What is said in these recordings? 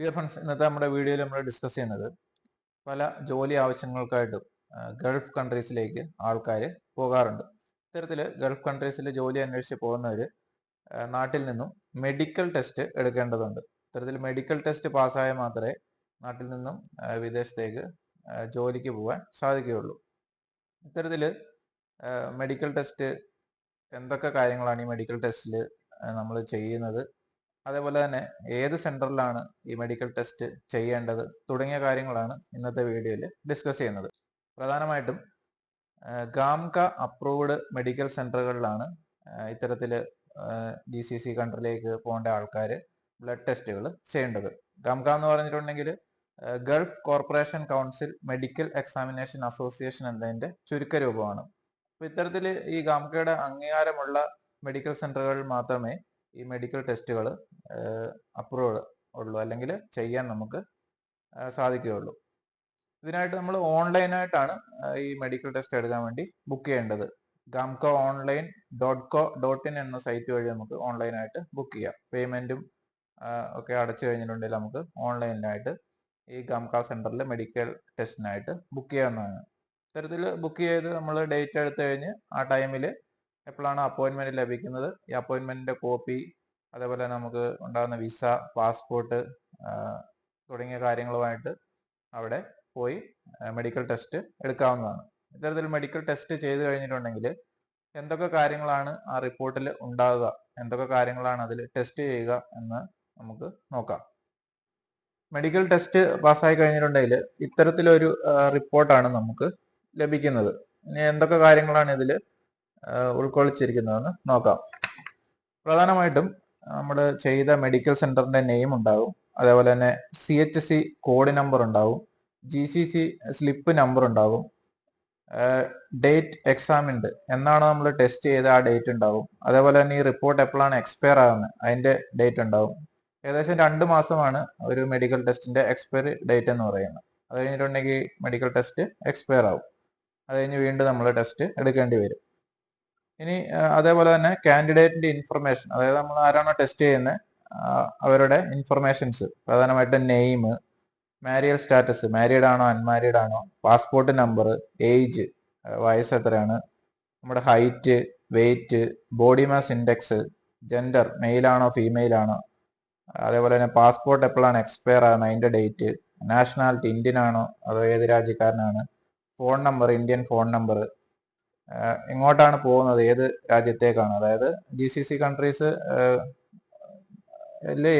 Dear friends, ഇന്നത്തെ നമ്മുടെ വീഡിയോയിൽ നമ്മൾ ഡിസ്കസ് ചെയ്യുന്നത് പല ജോലി ആവശ്യങ്ങൾക്കായിട്ടും ഗൾഫ് കൺട്രീസിലേക്ക് ആൾക്കാർ പോകാറുണ്ട്. ഇത്തരത്തിൽ ഗൾഫ് കൺട്രീസിൽ ജോലി അന്വേഷിച്ച് പോകുന്നവർ നാട്ടിൽ നിന്നും മെഡിക്കൽ ടെസ്റ്റ് എടുക്കേണ്ടതുണ്ട്. ഇത്തരത്തിൽ മെഡിക്കൽ ടെസ്റ്റ് പാസ്സായാൽ മാത്രമേ നാട്ടിൽ നിന്നും വിദേശത്തേക്ക് ജോലിക്ക് പോകാൻ സാധിക്കുകയുള്ളൂ. ഇത്തരത്തിൽ മെഡിക്കൽ ടെസ്റ്റ് എന്തൊക്കെ കാര്യങ്ങളാണ് ഈ മെഡിക്കൽ ടെസ്റ്റിൽ നമ്മൾ ചെയ്യുന്നത്, അതേപോലെ തന്നെ ഏത് സെന്ററിലാണ് ഈ മെഡിക്കൽ ടെസ്റ്റ് ചെയ്യേണ്ടത് തുടങ്ങിയ കാര്യങ്ങളാണ് ഇന്നത്തെ വീഡിയോയിൽ ഡിസ്കസ് ചെയ്യുന്നത്. പ്രധാനമായിട്ടും ഗാംക അപ്രൂവ്ഡ് മെഡിക്കൽ സെന്ററുകളിലാണ് ഇത്തരത്തിൽ GCC കൺട്രിയിലേക്ക് പോകേണ്ട ആൾക്കാർ ബ്ലഡ് ടെസ്റ്റുകൾ ചെയ്യേണ്ടത്. ഗാംക എന്ന് പറഞ്ഞിട്ടുണ്ടെങ്കിൽ Gulf corporation council medical examination association എന്നതിൻ്റെ ചുരുക്കരൂപമാണ്. അപ്പോൾ ഇത്തരത്തിൽ ഈ ഗാംകയുടെ അംഗീകാരമുള്ള മെഡിക്കൽ സെന്ററുകളിൽ മാത്രമേ ഈ മെഡിക്കൽ ടെസ്റ്റുകൾ അപ്രൂവ്ഡ് ഉള്ളൂ, അല്ലെങ്കിൽ ചെയ്യാൻ നമുക്ക് സാധിക്കുകയുള്ളൂ. ഇതിനായിട്ട് നമ്മൾ ഓൺലൈനായിട്ടാണ് ഈ മെഡിക്കൽ ടെസ്റ്റ് എടുക്കാൻ വേണ്ടി ബുക്ക് ചെയ്യേണ്ടത്. gamcaonline.co.in എന്ന സൈറ്റ് വഴി നമുക്ക് ഓൺലൈനായിട്ട് ബുക്ക് ചെയ്യാം. പേയ്മെന്റും ഒക്കെ അടച്ചു കഴിഞ്ഞിട്ടുണ്ടെങ്കിൽ നമുക്ക് ഓൺലൈനിലായിട്ട് ഈ ഗാംക സെന്ററിൽ മെഡിക്കൽ ടെസ്റ്റിനായിട്ട് ബുക്ക് ചെയ്യാവുന്നതാണ്. ഇത്തരത്തിൽ ബുക്ക് ചെയ്ത് നമ്മൾ ഡേറ്റ് എടുത്തു കഴിഞ്ഞ് ആ ടൈമിൽ എപ്പോഴാണ് അപ്പോയിൻമെന്റ് ലഭിക്കുന്നത്, ഈ അപ്പോയിൻമെന്റിന്റെ കോപ്പി, അതേപോലെ നമുക്ക് ഉണ്ടാകുന്ന വിസ, പാസ്പോർട്ട് തുടങ്ങിയ കാര്യങ്ങളുമായിട്ട് അവിടെ പോയി മെഡിക്കൽ ടെസ്റ്റ് എടുക്കാവുന്നതാണ്. ഇത്തരത്തിൽ മെഡിക്കൽ ടെസ്റ്റ് ചെയ്ത് കഴിഞ്ഞിട്ടുണ്ടെങ്കിൽ എന്തൊക്കെ കാര്യങ്ങളാണ് ആ റിപ്പോർട്ടിൽ ഉണ്ടാവുക, എന്തൊക്കെ കാര്യങ്ങളാണ് അതിൽ ടെസ്റ്റ് ചെയ്യുക എന്ന് നമുക്ക് നോക്കാം. മെഡിക്കൽ ടെസ്റ്റ് പാസ്സായി കഴിഞ്ഞിട്ടുണ്ടെങ്കിൽ ഇത്തരത്തിലൊരു റിപ്പോർട്ടാണ് നമുക്ക് ലഭിക്കുന്നത്. ഇനി എന്തൊക്കെ കാര്യങ്ങളാണ് ഇതിൽ ഉൾക്കൊള്ളിച്ചിരിക്കുന്നതെന്ന് നോക്കാം. പ്രധാനമായിട്ടും നമ്മൾ ചെയ്ത മെഡിക്കൽ സെന്ററിന്റെ നെയിം ഉണ്ടാവും, അതേപോലെ തന്നെ CHC കോഡ് നമ്പർ ഉണ്ടാവും, GCC സ്ലിപ്പ് നമ്പർ ഉണ്ടാവും, ഡേറ്റ് എക്സാമിൻഡ് എന്നാണ് നമ്മൾ ടെസ്റ്റ് ചെയ്ത ആ ഡേറ്റ് ഉണ്ടാവും, അതേപോലെ തന്നെ ഈ റിപ്പോർട്ട് എപ്പോഴാണ് എക്സ്പയർ ആകുന്നത് അതിന്റെ ഡേറ്റ് ഉണ്ടാവും. ഏകദേശം 2 മാസമാണ് ഒരു മെഡിക്കൽ ടെസ്റ്റിന്റെ എക്സ്പയറി ഡേറ്റ് എന്ന് പറയുന്നത്. അത് കഴിഞ്ഞിട്ടുണ്ടെങ്കിൽ മെഡിക്കൽ ടെസ്റ്റ് എക്സ്പയർ ആവും. അത് കഴിഞ്ഞ് വീണ്ടും നമ്മൾ ടെസ്റ്റ് എടുക്കേണ്ടി വരും. ഇനി അതേപോലെ തന്നെ കാൻഡിഡേറ്റിന്റെ ഇൻഫർമേഷൻ, അതായത് നമ്മൾ ആരാണോ ടെസ്റ്റ് ചെയ്യുന്നത് അവരുടെ ഇൻഫർമേഷൻസ്, പ്രധാനമായിട്ടും നെയിം, മാരിയൽ സ്റ്റാറ്റസ്, മാരീഡ് ആണോ അൺമാരീഡ് ആണോ, പാസ്പോർട്ട് നമ്പർ, ഏജ്, വയസ്സ് എത്രയാണ്, നമ്മുടെ height, weight, body mass index, gender, male ആണോ ഫീമെയിൽ ആണോ, അതേപോലെ തന്നെ പാസ്പോർട്ട് എപ്പോഴാണ് എക്സ്പയർ ആകുന്നത് അതിന്റെ ഡേറ്റ്, നാഷണാലിറ്റി ഇന്ത്യൻ ആണോ അതോ ഏത് രാജ്യക്കാരനാണ്, phone number, Indian phone number, എങ്ങോട്ടാണ് പോകുന്നത്, ഏത് രാജ്യത്തേക്കാണ്, അതായത് GCC കൺട്രീസ്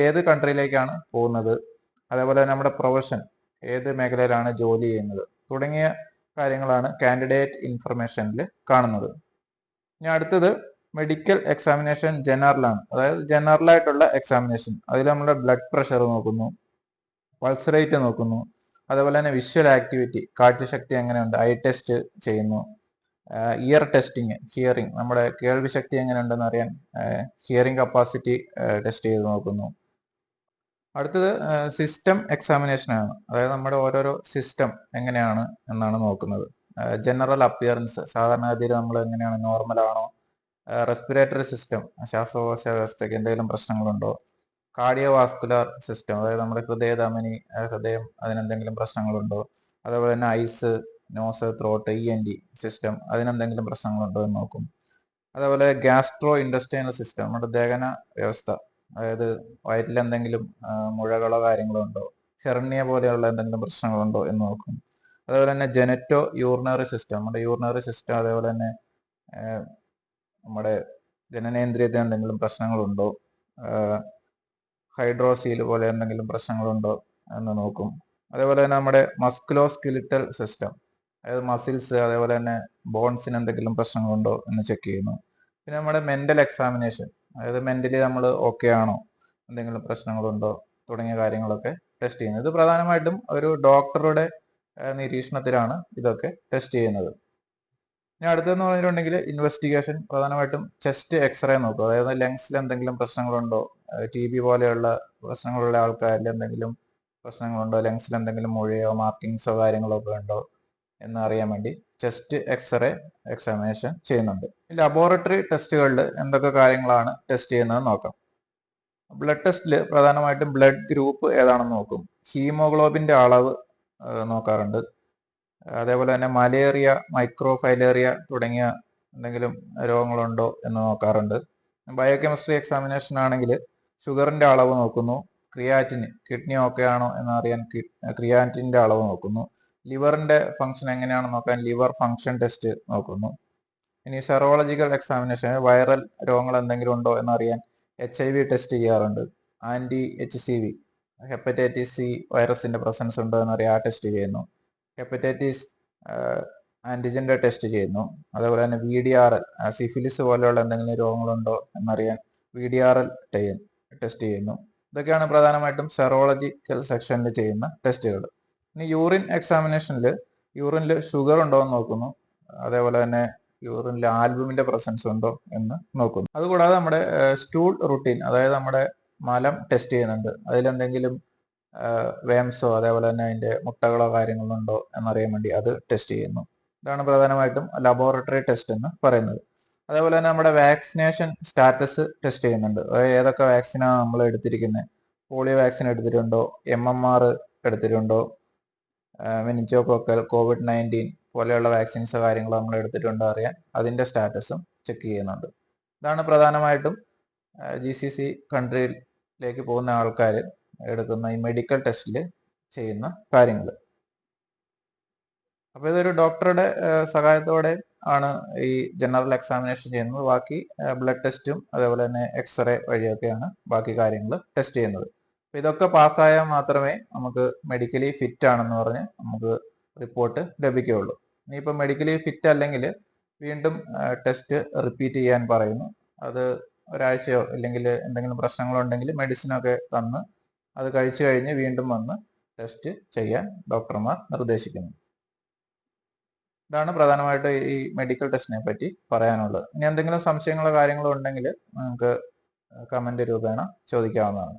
ഏത് കൺട്രിയിലേക്കാണ് പോകുന്നത്, അതേപോലെ തന്നെ നമ്മുടെ പ്രൊഫഷൻ, ഏത് മേഖലയിലാണ് ജോലി ചെയ്യുന്നത് തുടങ്ങിയ കാര്യങ്ങളാണ് കാൻഡിഡേറ്റ് ഇൻഫർമേഷനിൽ കാണുന്നത്. ഇനി അടുത്തത് മെഡിക്കൽ എക്സാമിനേഷൻ ജനറലാണ്, അതായത് ജനറൽ ആയിട്ടുള്ള എക്സാമിനേഷൻ. അതിൽ നമ്മുടെ ബ്ലഡ് പ്രഷർ നോക്കുന്നു, പൾസ് റേറ്റ് നോക്കുന്നു, അതേപോലെ തന്നെ വിഷ്വൽ ആക്ടിവിറ്റി, കാഴ്ചശക്തി എങ്ങനെയുണ്ട്, ഐ ടെസ്റ്റ് ചെയ്യുന്നു, ഇയർ ടെസ്റ്റിങ്, ഹിയറിംഗ്, നമ്മുടെ കേൾവി ശക്തി എങ്ങനെയുണ്ടെന്ന് അറിയാൻ ഹിയറിംഗ് കപ്പാസിറ്റി ടെസ്റ്റ് ചെയ്ത് നോക്കുന്നു. അടുത്തത് സിസ്റ്റം എക്സാമിനേഷൻ ആണ്, അതായത് നമ്മുടെ ഓരോരോ സിസ്റ്റം എങ്ങനെയാണ് എന്നാണ് നോക്കുന്നത്. ജനറൽ അപ്പിയറൻസ്, സാധാരണഗതിയിൽ നമ്മൾ എങ്ങനെയാണ്, നോർമൽ ആണോ, റെസ്പിറേറ്ററി സിസ്റ്റം, ശ്വാസകോശ വ്യവസ്ഥയ്ക്ക് എന്തെങ്കിലും പ്രശ്നങ്ങളുണ്ടോ, കാർഡിയോവാസ്കുലർ സിസ്റ്റം, അതായത് നമ്മുടെ ഹൃദയധമനി, ഹൃദയം, അതിനെന്തെങ്കിലും പ്രശ്നങ്ങളുണ്ടോ, അതേപോലെ തന്നെ eyes, nose, throat, ENT system, അതിനെന്തെങ്കിലും പ്രശ്നങ്ങളുണ്ടോ എന്ന് നോക്കും. അതേപോലെ ഗ്യാസ്ട്രോ ഇൻഡസ്റ്റൈനൽ സിസ്റ്റം, നമ്മുടെ ദഹന വ്യവസ്ഥ, അതായത് വയറ്റിൽ എന്തെങ്കിലും മുഴകളോ കാര്യങ്ങളോ ഉണ്ടോ, ഹെർണിയ പോലെയുള്ള എന്തെങ്കിലും പ്രശ്നങ്ങളുണ്ടോ എന്ന് നോക്കും. അതേപോലെ തന്നെ ജെനറ്റോ യൂറിനറി സിസ്റ്റം, നമ്മുടെ യൂറിനറി സിസ്റ്റം, അതേപോലെ തന്നെ നമ്മുടെ ജനനേന്ദ്രിയത്തിന് എന്തെങ്കിലും പ്രശ്നങ്ങളുണ്ടോ, ഹൈഡ്രോസീൽ പോലെ എന്തെങ്കിലും പ്രശ്നങ്ങളുണ്ടോ എന്ന് നോക്കും. അതേപോലെ തന്നെ നമ്മുടെ മസ്കുലോ സ്കെലിറ്റൽ സിസ്റ്റം, അതായത് മസിൽസ്, അതേപോലെ തന്നെ ബോൺസിന് എന്തെങ്കിലും പ്രശ്നങ്ങളുണ്ടോ എന്ന് ചെക്ക് ചെയ്യുന്നു. പിന്നെ നമ്മുടെ മെന്റൽ എക്സാമിനേഷൻ, അതായത് മെന്റലി നമ്മൾ ഓക്കെ ആണോ, എന്തെങ്കിലും പ്രശ്നങ്ങളുണ്ടോ തുടങ്ങിയ കാര്യങ്ങളൊക്കെ ടെസ്റ്റ് ചെയ്യുന്നത്. ഇത് പ്രധാനമായിട്ടും ഒരു ഡോക്ടറുടെ നിരീക്ഷണത്തിലാണ് ഇതൊക്കെ ടെസ്റ്റ് ചെയ്യുന്നത്. ഇനി അടുത്തെന്ന് പറഞ്ഞിട്ടുണ്ടെങ്കിൽ ഇൻവെസ്റ്റിഗേഷൻ, പ്രധാനമായിട്ടും ചെസ്റ്റ് എക്സ്റേ നോക്കും, അതായത് ലങ്സിൽ എന്തെങ്കിലും പ്രശ്നങ്ങളുണ്ടോ, TB പോലെയുള്ള പ്രശ്നങ്ങളുള്ള ആൾക്കാരിൽ എന്തെങ്കിലും പ്രശ്നങ്ങളുണ്ടോ, ലങ്സിൽ എന്തെങ്കിലും മുഴയോ മാർക്കിങ്സോ കാര്യങ്ങളോ ഒക്കെ ഉണ്ടോ എന്ന് അറിയാൻ വേണ്ടി ചെസ്റ്റ് എക്സ്റേ എക്സാമിനേഷൻ ചെയ്യുന്നുണ്ട്. ലബോറട്ടറി ടെസ്റ്റുകളിൽ എന്തൊക്കെ കാര്യങ്ങളാണ് ടെസ്റ്റ് ചെയ്യുന്നത് നോക്കാം. ബ്ലഡ് ടെസ്റ്റിൽ പ്രധാനമായിട്ടും ബ്ലഡ് ഗ്രൂപ്പ് ഏതാണെന്ന് നോക്കും. ഹീമോഗ്ലോബിന്റെ അളവ് നോക്കാറുണ്ട്. അതേപോലെ തന്നെ മലേറിയ, മൈക്രോഫൈലേറിയ തുടങ്ങിയ എന്തെങ്കിലും രോഗങ്ങളുണ്ടോ എന്ന് നോക്കാറുണ്ട്. ബയോകെമിസ്ട്രി എക്സാമിനേഷൻ ആണെങ്കിൽ ഷുഗറിന്റെ അളവ് നോക്കുന്നു. ക്രിയാറ്റിൻ, കിഡ്നി ഓക്കെ ആണോ എന്നറിയാൻ ക്രിയാറ്റിന്റെ അളവ് നോക്കുന്നു. ലിവറിന്റെ ഫംഗ്ഷൻ എങ്ങനെയാണെന്ന് നോക്കാൻ ലിവർ ഫംഗ്ഷൻ ടെസ്റ്റ് നോക്കുന്നു. ഇനി സെറോളജിക്കൽ എക്സാമിനേഷൻ, വൈറൽ രോഗങ്ങൾ എന്തെങ്കിലും ഉണ്ടോ എന്നറിയാൻ HIV ടെസ്റ്റ് ചെയ്യാറുണ്ട്. anti-HCV, ഹെപ്പറ്റൈറ്റിസ് സി വൈറസിന്റെ പ്രസൻസ് ഉണ്ടോ എന്നറിയാൻ ആ ടെസ്റ്റ് ചെയ്യുന്നു. ഹെപ്പറ്റൈറ്റിസ് ആന്റിജന്റെ ടെസ്റ്റ് ചെയ്യുന്നു. അതേപോലെ തന്നെ VDRL, സിഫിലിസ് പോലെയുള്ള എന്തെങ്കിലും രോഗങ്ങളുണ്ടോ എന്നറിയാൻ VDRL ടെസ്റ്റ് ചെയ്യുന്നു. ഇതൊക്കെയാണ് പ്രധാനമായിട്ടും സെറോളജിക്കൽ സെക്ഷനിൽ ചെയ്യുന്ന ടെസ്റ്റുകൾ. ഇനി യൂറിൻ എക്സാമിനേഷനിൽ യൂറിനിൽ ഷുഗർ ഉണ്ടോ എന്ന് നോക്കുന്നു. അതേപോലെ തന്നെ യൂറിനിൽ ആൽബുമിന്റെ പ്രസൻസ് ഉണ്ടോ എന്ന് നോക്കുന്നു. അതുകൂടാതെ നമ്മുടെ സ്റ്റൂൾ റുട്ടീൻ, അതായത് നമ്മുടെ മലം ടെസ്റ്റ് ചെയ്യുന്നുണ്ട്. അതിലെന്തെങ്കിലും വേംസോ അതേപോലെ തന്നെ അതിന്റെ മുട്ടകളോ കാര്യങ്ങളോ ഉണ്ടോ എന്നറിയാൻ വേണ്ടി അത് ടെസ്റ്റ് ചെയ്യുന്നു. ഇതാണ് പ്രധാനമായിട്ടും ലബോറട്ടറി ടെസ്റ്റ് എന്ന് പറയുന്നത്. അതേപോലെ തന്നെ നമ്മുടെ വാക്സിനേഷൻ സ്റ്റാറ്റസ് ടെസ്റ്റ് ചെയ്യുന്നുണ്ട്. അതായത് ഏതൊക്കെ വാക്സിനാണ് നമ്മൾ എടുത്തിരിക്കുന്നത്. പോളിയോ വാക്സിൻ എടുത്തിട്ടുണ്ടോ, MMR എടുത്തിട്ടുണ്ടോ, മെനിഞ്ചോകോക്കൽ, COVID-19 പോലെയുള്ള വാക്സിൻസ് കാര്യങ്ങൾ നമ്മൾ എടുത്തിട്ടുണ്ടോ അറിയാൻ അതിന്റെ സ്റ്റാറ്റസും ചെക്ക് ചെയ്യുന്നുണ്ട്. ഇതാണ് പ്രധാനമായിട്ടും GCC കൺട്രിയിലേക്ക് പോകുന്ന ആൾക്കാർ എടുക്കുന്ന ഈ മെഡിക്കൽ ടെസ്റ്റിൽ ചെയ്യുന്ന കാര്യങ്ങൾ. അപ്പോൾ ഇതൊരു ഡോക്ടറുടെ സഹായത്തോടെ ആണ് ഈ ജനറൽ എക്സാമിനേഷൻ ചെയ്യുന്നത്. ബാക്കി ബ്ലഡ് ടെസ്റ്റും അതേപോലെ തന്നെ എക്സ്റേ വഴിയൊക്കെയാണ് ബാക്കി കാര്യങ്ങൾ ടെസ്റ്റ് ചെയ്യുന്നത്. അപ്പോൾ ഇതൊക്കെ പാസ്സായാൽ മാത്രമേ നമുക്ക് മെഡിക്കലി ഫിറ്റ് ആണെന്ന് പറഞ്ഞ് നമുക്ക് റിപ്പോർട്ട് ലഭിക്കുകയുള്ളൂ. ഇനിയിപ്പോൾ മെഡിക്കലി ഫിറ്റ് അല്ലെങ്കിൽ വീണ്ടും ടെസ്റ്റ് റിപ്പീറ്റ് ചെയ്യാൻ പറയുന്നു. അത് ഒരാഴ്ചയോ അല്ലെങ്കിൽ എന്തെങ്കിലും പ്രശ്നങ്ങളുണ്ടെങ്കിൽ മെഡിസിനൊക്കെ തന്ന് അത് കഴിച്ചു കഴിഞ്ഞ് വീണ്ടും വന്ന് ടെസ്റ്റ് ചെയ്യാൻ ഡോക്ടർമാർ നിർദ്ദേശിക്കുന്നു. ഇതാണ് പ്രധാനമായിട്ട് ഈ മെഡിക്കൽ ടെസ്റ്റിനെ പറ്റി പറയാനുള്ളത്. ഇനി എന്തെങ്കിലും സംശയങ്ങളോ കാര്യങ്ങളോ ഉണ്ടെങ്കിൽ നിങ്ങൾക്ക് കമന്റ് രൂപേണ ചോദിക്കാവുന്നതാണ്.